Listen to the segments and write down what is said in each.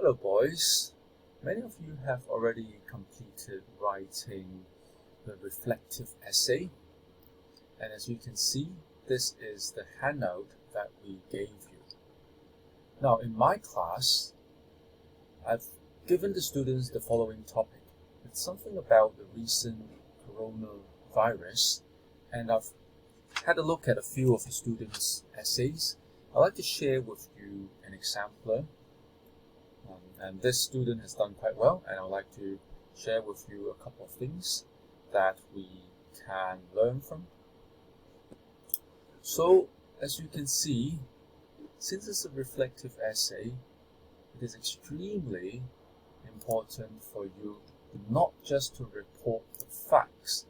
Hello boys, many of you have already completed writing the reflective essay, and as you can see, this is the handout that we gave you. Now in my class, I've given the students the following topic. It's something about the recent coronavirus, and I've had a look at a few of the students' essays. I'd like to share with you an exemplar. And this student has done quite well, and I'd like to share with you a couple of things that we can learn from. So, as you can see, since it's a reflective essay, it is extremely important for you not just to report the facts,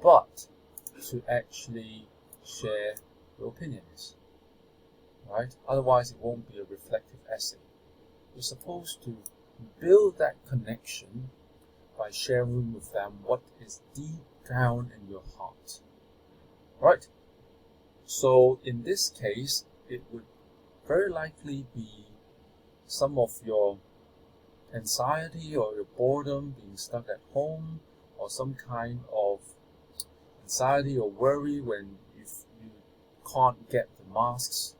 but to actually share your opinions, right? Otherwise, it won't be a reflective essay. You're supposed to build that connection by sharing with them what is deep down in your heart. Right? So in this case, it would very likely be some of your anxiety or your boredom being stuck at home, or some kind of anxiety or worry when you can't get the masks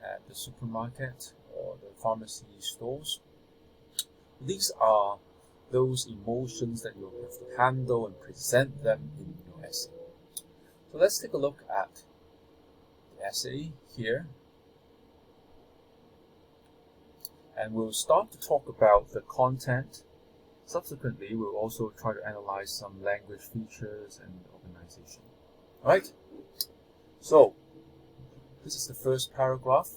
at the supermarket or the pharmacy stores. These are those emotions that you'll have to handle and present them in your essay. So let's take a look at the essay here. And we'll start to talk about the content. Subsequently, we'll also try to analyze some language features and organization. Alright? So, this is the first paragraph.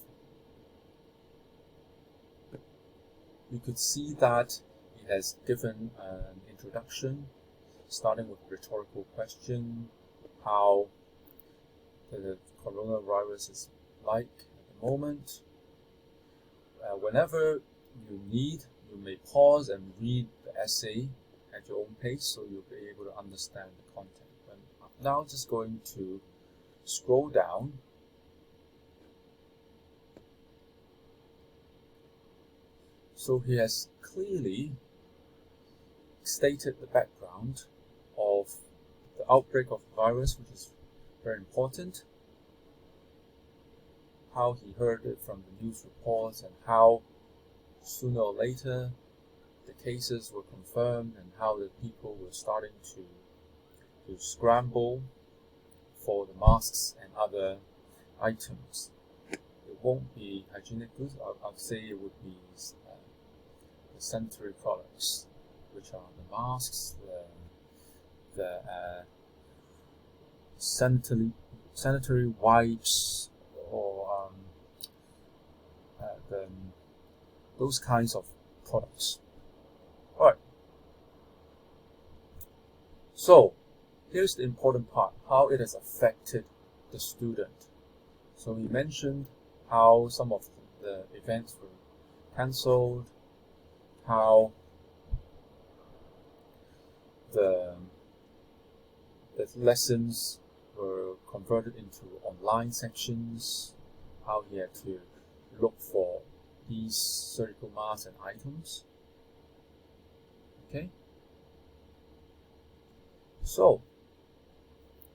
You could see that it has given an introduction, starting with a rhetorical question, how the coronavirus is like at the moment. Whenever you need, you may pause and read the essay at your own pace, so you'll be able to understand the content. And now I'm just going to scroll down. So he has clearly stated the background of the outbreak of the virus, which is very important, how he heard it from the news reports, and how sooner or later the cases were confirmed, and how the people were starting to scramble for the masks and other items. It won't be hygienic goods. I'd say it would be the sanitary products, which are the masks, the sanitary wipes, or those kinds of products. Alright. So, here's the important part, how it has affected the student. So he mentioned how some of the events were cancelled, how the lessons were converted into online sections, how he had to look for these surgical masks and items. Okay? So,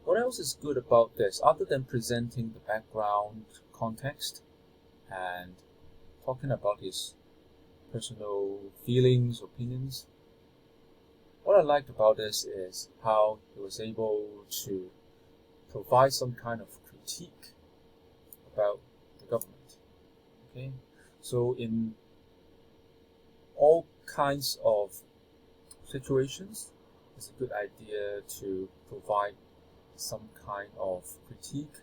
what else is good about this, other than presenting the background context and talking about his personal feelings, opinions? What I liked about this is how he was able to provide some kind of critique about the government. Okay, so in all kinds of situations, it's a good idea to provide some kind of critique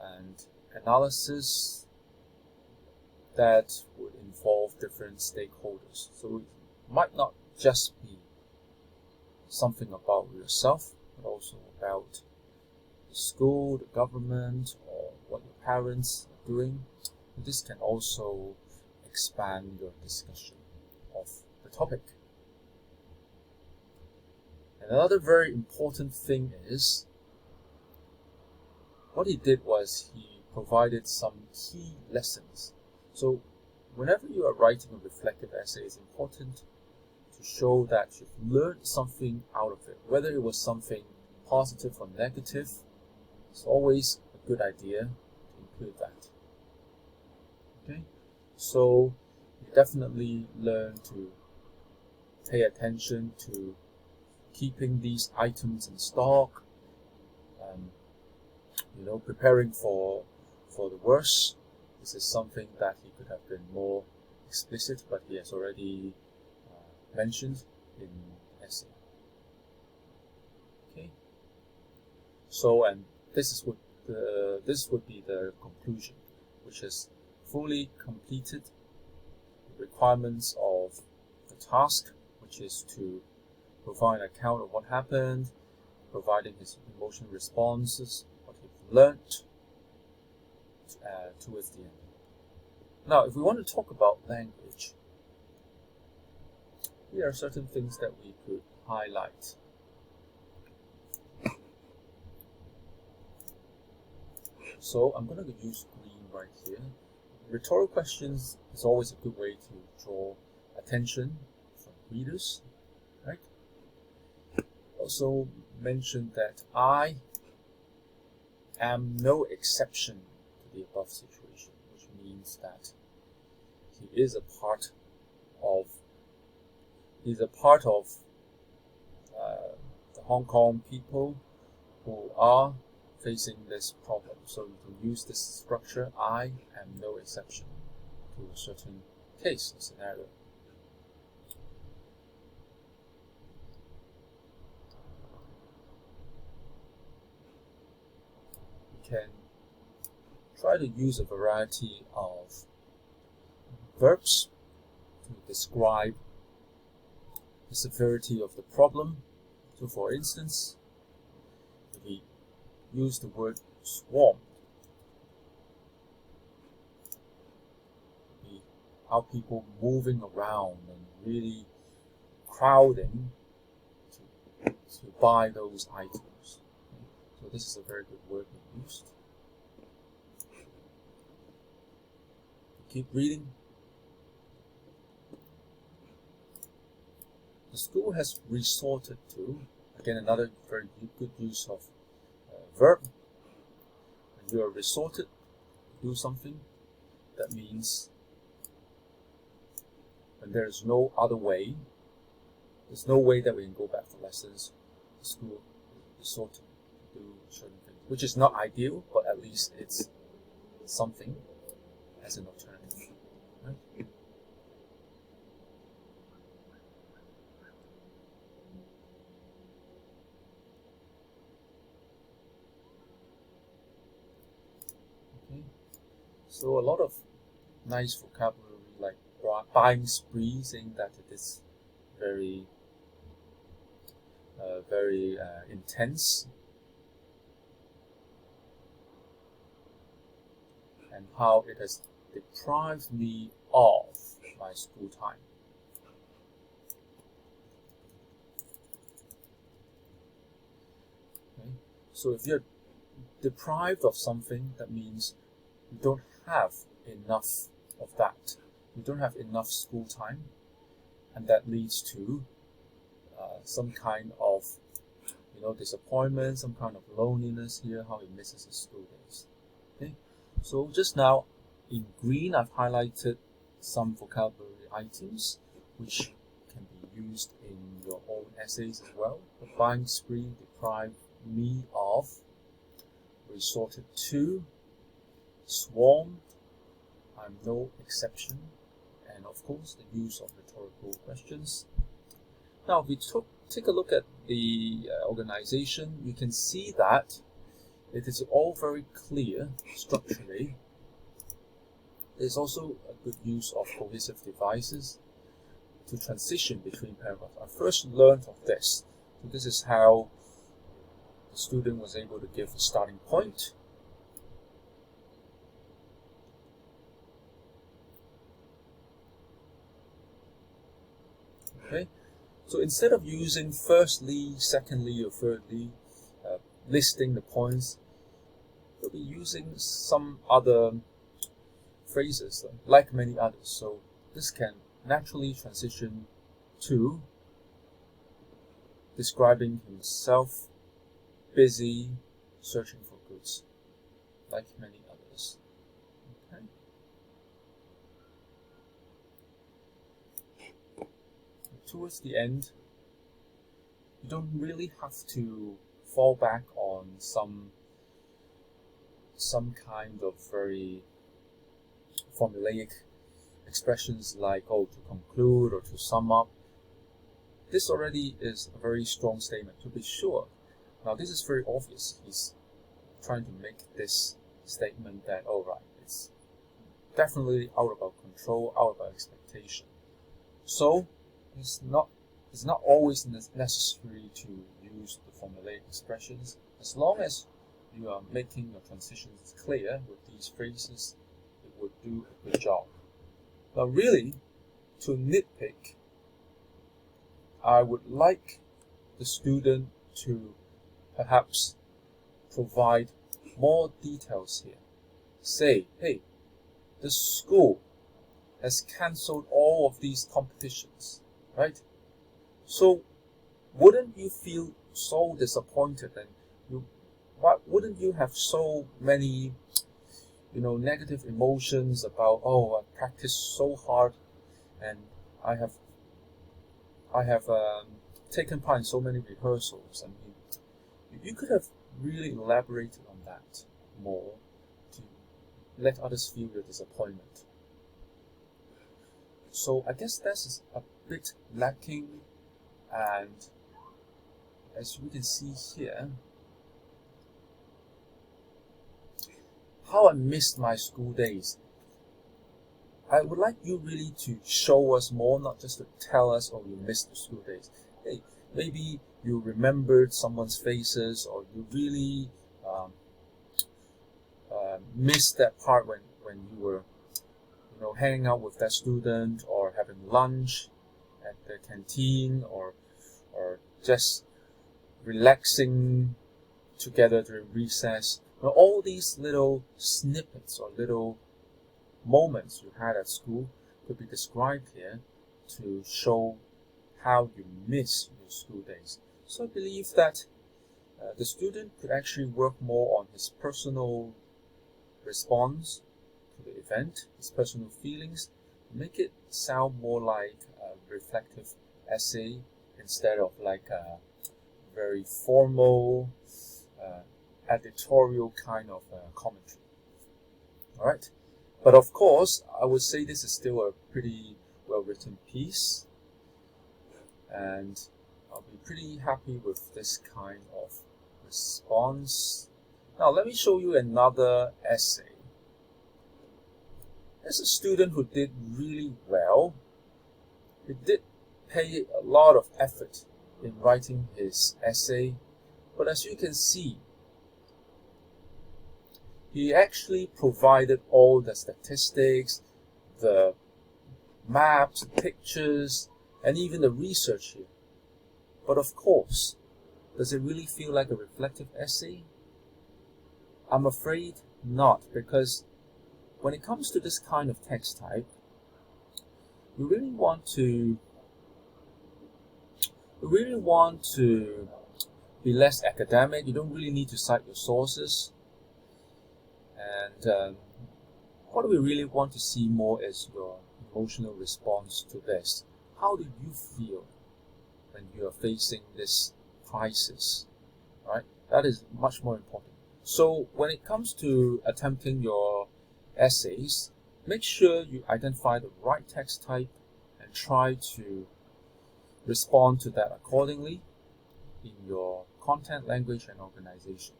and analysis that would involve different stakeholders. So it might not just be something about yourself, but also about the school, the government, or what your parents are doing. This can also expand your discussion of the topic. Another very important thing is, what he did was he provided some key lessons. So whenever you are writing a reflective essay, it's important to show that you've learned something out of it. Whether it was something positive or negative, it's always a good idea to include that. Okay, so you definitely learn to pay attention to keeping these items in stock, preparing for the worst. This is something that he could have been more explicit, but he has already mentioned in the essay. Okay, so and this would be the conclusion, which is fully completed the requirements of the task, which is to provide an account of what happened, providing his emotional responses, what he learnt towards the end. Now, if we want to talk about language, here are certain things that we could highlight. So I'm going to use green right here. Rhetorical questions is always a good way to draw attention from readers, right? Also mentioned that I am no exception to the above situation, which means that he is a part of the Hong Kong people who are facing this problem. So you can use this structure, I am no exception, to a certain case or scenario. You can try to use a variety of verbs to describe the severity of the problem. So for instance, if we use the word swarm, how people moving around and really crowding to buy those items. So this is a very good word we used. Keep reading. The school has resorted to, again another very good use of verb. When you are resorted to do something, that means when there is no other way, there's no way that we can go back for lessons, the school resorted to do certain things, which is not ideal, but at least it's something as an alternative. Right? Okay. So a lot of nice vocabulary like buying spree, saying that it is very intense, and how it has deprived me of my school time. Okay? So if you're deprived of something, that means you don't have enough of that. You don't have enough school time, and that leads to some kind of disappointment, some kind of loneliness here, how he misses his school days. Okay, so just now in green I've highlighted some vocabulary items which can be used in your own essays as well. The buying spree, deprived me of, resorted to, swarmed, I'm no exception, and of course the use of rhetorical questions. Now if we take a look at the organization, you can see that it is all very clear structurally. There's also a good use of cohesive devices to transition between paragraphs. I first learned of this. So this is how the student was able to give a starting point. Okay, so instead of using firstly, secondly, or thirdly, listing the points, we'll be using some other phrases like many others. So this can naturally transition to describing himself busy searching for goods, like many others. Okay. Towards the end, you don't really have to fall back on some kind of very formulaic expressions like, oh, to conclude or to sum up. This already is a very strong statement, to be sure. Now, this is very obvious. He's trying to make this statement that, oh, right, it's definitely out of our control, out of our expectation. So, it's not always necessary to use the formulaic expressions. As long as you are making your transitions clear with these phrases, it would do a good job. Now, really, to nitpick, I would like the student to perhaps provide more details here. Say, hey, the school has cancelled all of these competitions, right? So wouldn't you feel so disappointed, and wouldn't you have so many negative emotions about, oh, I practiced so hard and I have taken part in so many rehearsals. I mean, you could have really elaborated on that more to let others feel your disappointment. So I guess that's a bit lacking, and as we can see here, how I missed my school days. I would like you really to show us more, not just to tell us, oh, you missed the school days. Hey, maybe you remembered someone's faces, or you really missed that part when you were hanging out with that student, or having lunch at the canteen, or just relaxing together during recess. All these little snippets or little moments you had at school could be described here to show how you miss your school days. So I believe that the student could actually work more on his personal response to the event, his personal feelings, make it sound more like a reflective essay instead of like a very formal editorial kind of commentary. Alright, but of course I would say this is still a pretty well written piece, and I'll be pretty happy with this kind of response. Now let me show you another essay. There's a student who did really well. He did pay a lot of effort in writing his essay, but as you can see, he actually provided all the statistics, the maps, pictures, and even the research here. But of course, does it really feel like a reflective essay? I'm afraid not, because when it comes to this kind of text type, you really want to be less academic. You don't really need to cite your sources. And what we really want to see more is your emotional response to this. How do you feel when you are facing this crisis? Right? That is much more important. So when it comes to attempting your essays, make sure you identify the right text type and try to respond to that accordingly in your content, language, and organization.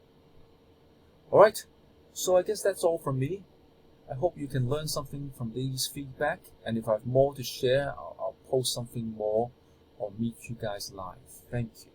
Alright, so I guess that's all from me. I hope you can learn something from these feedback, and if I have more to share, I'll post something more or meet you guys live. Thank you.